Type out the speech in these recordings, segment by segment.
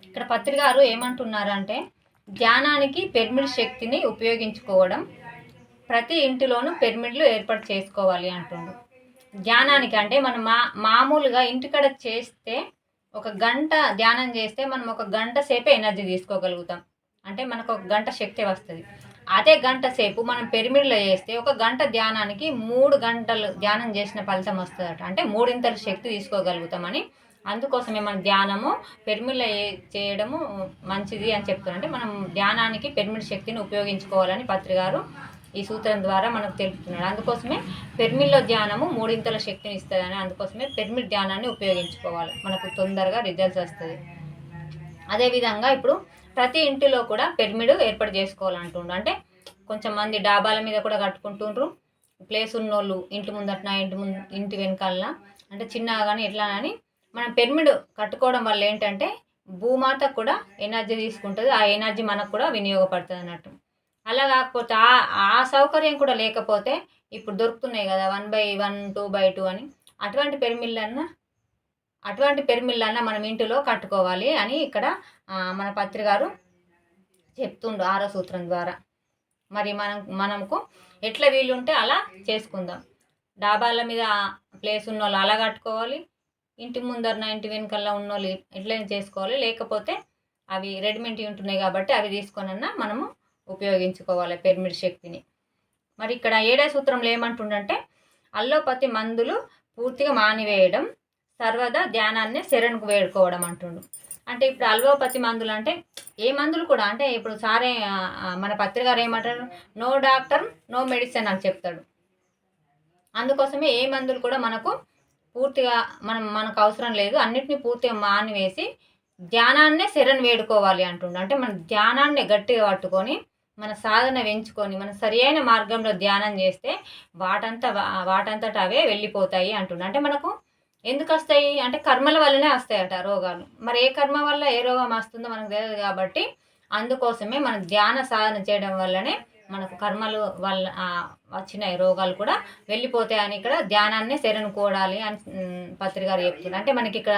ఇక్కడ పత్రి గారు ఏమంటున్నారంటే ధ్యానానికి పిరమిడ్ శక్తిని ఉపయోగించుకోవడం, ప్రతి ఇంటిలోనూ పిరమిడ్లు ఏర్పాటు చేసుకోవాలి అంటుండు. ధ్యానానికి అంటే మనం మామూలుగా ఇంటికాడ చేస్తే ఒక గంట ధ్యానం చేస్తే మనం ఒక గంట సేపే ఎనర్జీ తీసుకోగలుగుతాం. అంటే మనకు ఒక గంట శక్తి వస్తుంది. అదే గంట సేపు మనం పిరమిడ్లో చేస్తే ఒక గంట ధ్యానానికి 3 గంటలు ధ్యానం చేసిన ఫలితం వస్తుందట. అంటే మూడింతలు శక్తి తీసుకోగలుగుతామని. అందుకోసమే మన ధ్యానము పిరమిడ్లో చేయడము మంచిది అని చెప్తున్నారు. అంటే మనం ధ్యానానికి పిరమిడ్ శక్తిని ఉపయోగించుకోవాలని పత్రి గారు ఈ సూత్రం ద్వారా మనకు తెలుపుతున్నాడు. అందుకోసమే పిరమిడ్లో ధ్యానము మూడింతల శక్తిని ఇస్తుందని, అందుకోసమే పిరమిడ్ ధ్యానాన్ని ఉపయోగించుకోవాలి, మనకు తొందరగా రిజల్ట్స్ వస్తుంది. అదేవిధంగా ఇప్పుడు ప్రతి ఇంటిలో కూడా పిరమిడ్ ఏర్పాటు చేసుకోవాలంటుండ్రు. అంటే కొంచెం మంది డాబాల మీద కూడా కట్టుకుంటుండ్రు. ప్లేస్ ఉన్నోళ్ళు ఇంటి ముందట్న ఇంటి వెనకాలన అంటే చిన్నగా కానీ ఎట్లా అని మనం పిరమిడ్ కట్టుకోవడం వల్ల ఏంటంటే భూమాత కూడా ఎనర్జీ తీసుకుంటుంది. ఆ ఎనర్జీ మనకు కూడా వినియోగపడుతుంది అన్నట్టు. అలా కాకపోతే ఆ సౌకర్యం కూడా లేకపోతే ఇప్పుడు దొరుకుతున్నాయి కదా 1/1 2/2 అని, అటువంటి పిరమిడ్లన్నా మనం ఇంటిలో కట్టుకోవాలి అని ఇక్కడ మన పత్రి గారు చెప్తుండు 6వ సూత్రం ద్వారా. మరి మనకు ఎట్లా వీలుంటే అలా చేసుకుందాం. డాబాల మీద ప్లేస్ ఉన్న వాళ్ళు అలా కట్టుకోవాలి, ఇంటి ముందరన ఇంటి వెనకల్లా ఉన్న వాళ్ళు ఎట్లయినా చేసుకోవాలి. లేకపోతే అవి రెడీమేడ్ ఉంటున్నాయి కాబట్టి అవి తీసుకొనన్నా మనము ఉపయోగించుకోవాలి పిరమిడ్ శక్తిని. మరి ఇక్కడ 7వ సూత్రంలో ఏమంటుండంటే అల్లోపతి మందులు పూర్తిగా మానివేయడం, సర్వదా ధ్యానాన్ని శరణ్కు వేడుకోవడం అంటుండు. అంటే ఇప్పుడు అల్లోపతి మందులు అంటే ఏ మందులు కూడా అంటే ఇప్పుడు సారే మన పత్రి గారు ఏమంటారు, నో డాక్టర్ నో మెడిసిన్ అని చెప్తాడు. అందుకోసమే ఏ మందులు కూడా మనకు పూర్తిగా మనకు అవసరం లేదు, అన్నిటినీ పూర్తిగా మానివేసి ధ్యానాన్నే శరణ్ వేడుకోవాలి అంటుండు. అంటే మన ధ్యానాన్ని గట్టిగా పట్టుకొని మన సాధన పెంచుకొని మన సరి అయిన మార్గంలో ధ్యానం చేస్తే వాటంతట అవే వెళ్ళిపోతాయి అంటుండు. అంటే మనకు ఎందుకు వస్తాయి అంటే కర్మల వల్లనే వస్తాయట రోగాలు. మరి ఏ కర్మ వల్ల ఏ రోగం వస్తుందో మనకు తెలియదు కాబట్టి అందుకోసమే మన ధ్యాన సాధన చేయడం వల్లనే మనకు కర్మలు వల్ల వచ్చిన రోగాలు కూడా వెళ్ళిపోతాయని ఇక్కడ ధ్యానాన్ని శరణు కోడాలి అని పత్రి గారు చెప్తున్నారు. అంటే మనకి ఇక్కడ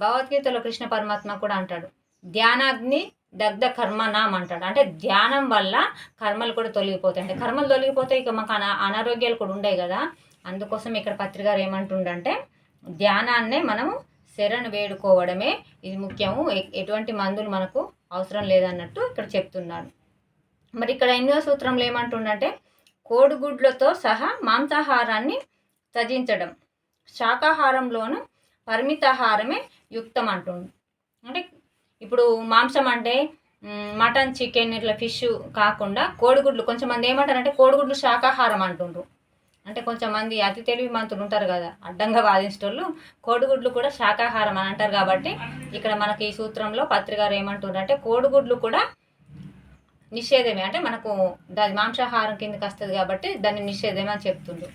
భగవద్గీతలో కృష్ణ పరమాత్మ కూడా అంటాడు, ధ్యానాగ్ని దగ్ధ కర్మనాం అంటాడు. అంటే ధ్యానం వల్ల కర్మలు కూడా తొలగిపోతాయి. అంటే కర్మలు తొలగిపోతే ఇక మాకు అనారోగ్యాలు కూడా ఉండవు కదా. అందుకోసం ఇక్కడ పత్రి గారు ఏమంటుండంటే ధ్యానాన్నే మనము శరణు వేడుకోవడమే ఇది ముఖ్యము, ఎటువంటి మందులు మనకు అవసరం లేదన్నట్టు ఇక్కడ చెప్తున్నాడు. మరి ఇక్కడ 8వ సూత్రంలో ఏమంటుండంటే కోడిగుడ్లతో సహా మాంసాహారాన్ని త్యజించడం, శాకాహారంలోను పరిమితాహారమే యుక్తం అంటుండు. అంటే ఇప్పుడు మాంసం అంటే మటన్ చికెన్ ఇట్లా ఫిష్ కాకుండా కోడిగుడ్లు, కొంచెంమంది ఏమంటారంటే కోడిగుడ్లు శాకాహారం అంటుండ్రు. అంటే కొంచెంమంది అతి తెలివి మంతులు ఉంటారు కదా అడ్డంగా వాదించేటోళ్ళు, కోడిగుడ్లు కూడా శాకాహారం అని అంటారు. కాబట్టి ఇక్కడ మనకి ఈ సూత్రంలో పత్రి గారు ఏమంటుండ్రంటే కోడిగుడ్లు కూడా నిషేధమే, అంటే మనకు దాని మాంసాహారం కిందకి వస్తుంది కాబట్టి దాన్ని నిషేధమే అని చెప్తుండు.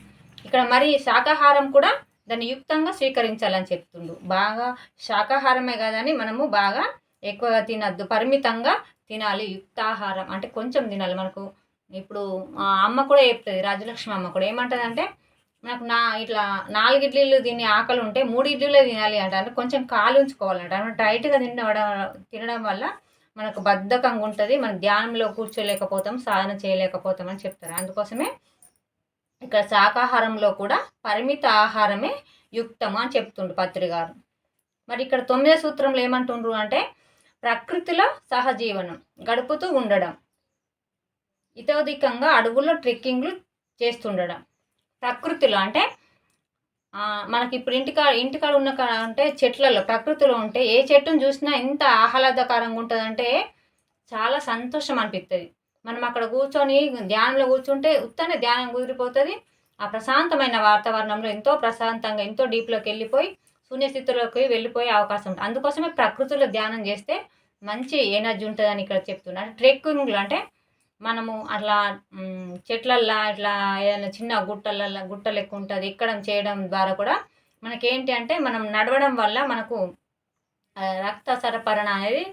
ఇక్కడ మరి శాకాహారం కూడా దాన్ని యుక్తంగా స్వీకరించాలని చెప్తుండు. బాగా శాకాహారమే కాదని మనము బాగా ఎక్కువగా తినద్దు, పరిమితంగా తినాలి, యుక్తాహారం అంటే కొంచెం తినాలి. మనకు ఇప్పుడు అమ్మ కూడా చెప్తుంది, రాజలక్ష్మి అమ్మ కూడా ఏమంటుందంటే నాకు ఇట్లా 4 ఇడ్లీలు తినే ఆకలి ఉంటే 3 ఇడ్లీలే తినాలి అంట. అంటే కొంచెం కాలు ఉంచుకోవాలంట. టైట్గా తినడం వల్ల మనకు బద్ధకంగా ఉంటుంది, మన ధ్యానంలో కూర్చోలేకపోతాం, సాధన చేయలేకపోతాం అని చెప్తారు. అందుకోసమే ఇక్కడ శాకాహారంలో కూడా పరిమిత ఆహారమే యుక్తము అని చెప్తుండ్రు పత్రి గారు. మరి ఇక్కడ 9వ సూత్రంలో ఏమంటుండ్రు అంటే ప్రకృతిలో సహజీవనం గడుపుతూ ఉండడం, ఇతోధికంగా అడవుల్లో ట్రెక్కింగ్లు చేస్తుండడం. ప్రకృతిలో అంటే మనకి ఇప్పుడు ఇంటికాడ ఉన్న అంటే చెట్లలో ప్రకృతిలో ఉంటే ఏ చెట్టును చూసినా ఎంత ఆహ్లాదకరంగా ఉంటుందంటే చాలా సంతోషం అనిపిస్తుంది. మనం అక్కడ కూర్చొని ధ్యానంలో కూర్చుంటే ఉత్తనే ధ్యానం కుదిరిపోతుంది. ఆ ప్రశాంతమైన వాతావరణంలో ఎంతో ప్రశాంతంగా ఎంతో డీప్లోకి వెళ్ళిపోయి శూన్యస్థితిలోకి వెళ్ళిపోయే అవకాశం ఉంటుంది. అందుకోసమే ప్రకృతిలో ధ్యానం చేస్తే మంచి ఎనర్జీ ఉంటుందని ఇక్కడ చెప్తున్నారు. ట్రెక్కింగ్లు అంటే మనము అట్లా చెట్లల్లో ఇట్లా ఏదైనా చిన్న గుట్టలు ఎక్కువ ఉంటుంది ఎక్కడం చేయడం ద్వారా కూడా మనకేంటి అంటే మనం నడవడం వల్ల మనకు రక్త సరఫరణ అనేది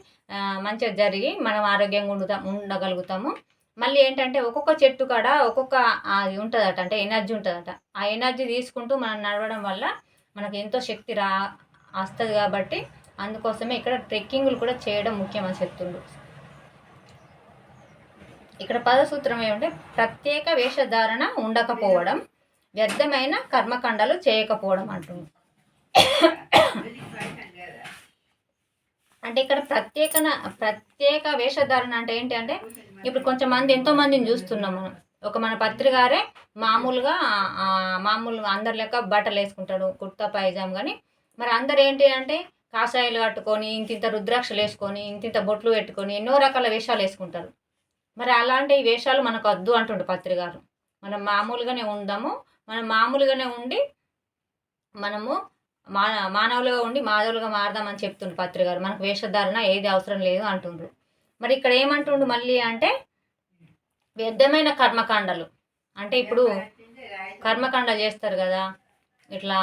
మంచిగా జరిగి మనం ఆరోగ్యంగా ఉండగలుగుతాము. మళ్ళీ ఏంటంటే ఒక్కొక్క చెట్టు కాడ ఒక్కొక్క అది ఉంటుందట, అంటే ఎనర్జీ ఉంటుందట. ఆ ఎనర్జీ తీసుకుంటూ మనం నడవడం వల్ల మనకు ఎంతో శక్తి వస్తుంది. కాబట్టి అందుకోసమే ఇక్కడ ట్రెక్కింగ్లు కూడా చేయడం ముఖ్యమని చెప్తుండ్రు. ఇక్కడ 10వ సూత్రం ఏమంటే ప్రత్యేక వేషధారణ ఉండకపోవడం, వ్యర్థమైన కర్మకాండాలు చేయకపోవడం అంటుంది. అంటే ఇక్కడ ప్రత్యేక వేషధారణ అంటే ఏంటి అంటే ఇప్పుడు కొంచెం మంది ఎంతో మందిని చూస్తున్నాం మనం. మన పత్రికారే మామూలుగా అందరి లెక్క బట్టలు వేసుకుంటాడు, కుర్తా పైజామ్. కానీ మరి అందరు ఏంటి అంటే కాషాయాలు కట్టుకొని, ఇంతింత రుద్రాక్షలు వేసుకొని, ఇంతింత బొట్లు పెట్టుకొని ఎన్నో రకాల వేషాలు వేసుకుంటారు. మరి అలాంటి వేషాలు మనకు వద్దు అంటుండు పత్రికారు. మనం మామూలుగానే ఉందాము, మనం మామూలుగానే ఉండి మనము మానవులుగా ఉండి మాధవులుగా మారదామని చెప్తుండ్రు పత్రికారు. మనకు వేషధారణ ఏది అవసరం లేదు అంటుండ్రు. మరి ఇక్కడ ఏమంటుండు మళ్ళీ అంటే వ్యర్థమైన కర్మకాండలు అంటే ఇప్పుడు కర్మకాండ చేస్తారు కదా, ఇట్లా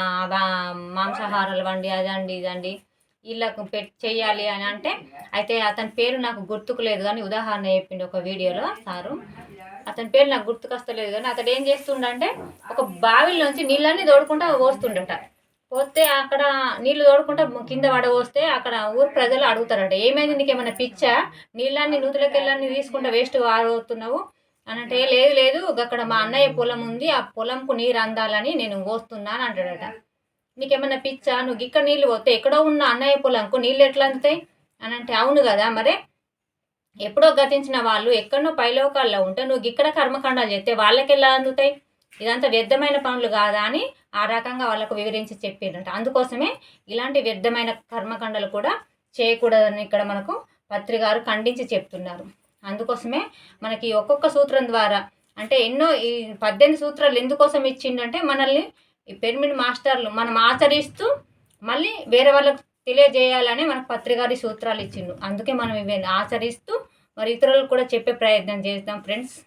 మాంసాహారాలు వండి అదండి ఇదండి వీళ్ళకు చెయ్యాలి అని అంటే, అయితే అతని పేరు నాకు గుర్తుకు లేదు కానీ ఉదాహరణ చెప్పిండు ఒక వీడియోలో సారు. అతని పేరు నాకు గుర్తుకొస్తలేదు కానీ అతడు ఏం చేస్తుండంటే ఒక బావిలోంచి నీళ్ళన్నీ తోడుకుంటా పోస్తుండట. పోతే అక్కడ నీళ్ళు తోడుకుంటా కింద పడవస్తే అక్కడ ఊరు ప్రజలు అడుగుతారట, ఏమైంది నీకేమైనా పిచ్చా, నీళ్ళన్నీ నూతులకెళ్ళన్నీ తీసుకుంటా వేస్ట్ వాడుతున్నావు అని అంటే, లేదు అక్కడ మా అన్నయ్య పొలం ఉంది, ఆ పొలంకు నీరు అందాలని నేను పోస్తున్నాను అంటాడట. నీకేమన్నా పిచ్చా, నువ్వు ఇక్కడ నీళ్ళు పోతే ఎక్కడో ఉన్న అన్నయ్య పొలంకు నీళ్ళు ఎట్లా అందుతాయి అని అంటే, అవును కదా మరి ఎప్పుడో గతించిన వాళ్ళు ఎక్కడో పైలోకాల్లో ఉంటే నువ్వు ఇక్కడ కర్మకాండాలు చేస్తే వాళ్ళకి ఎలా అందుతాయి, ఇదంతా వ్యర్థమైన పనులు కాదా అని ఆ రకంగా వాళ్ళకు వివరించి చెప్పారంట. అందుకోసమే ఇలాంటి వ్యర్థమైన కర్మకాండాలు కూడా చేయకూడదని ఇక్కడ మనకు పత్రికారు ఖండించి చెప్తున్నారు. అందుకోసమే మనకి ఒక్కొక్క సూత్రం ద్వారా అంటే ఎన్నో ఈ 18 సూత్రాలు ఎందుకోసం ఇచ్చిండంటే మనల్ని ఈ పిరమిడ్ మాస్టర్లు మనం ఆచరిస్తూ మళ్ళీ వేరే వాళ్ళకు తెలియజేయాలని మనకు పత్రికారి సూత్రాలు ఇచ్చిండు. అందుకే మనం ఇవి ఆచరిస్తూ మరి ఇతరులకు కూడా చెప్పే ప్రయత్నం చేద్దాం ఫ్రెండ్స్.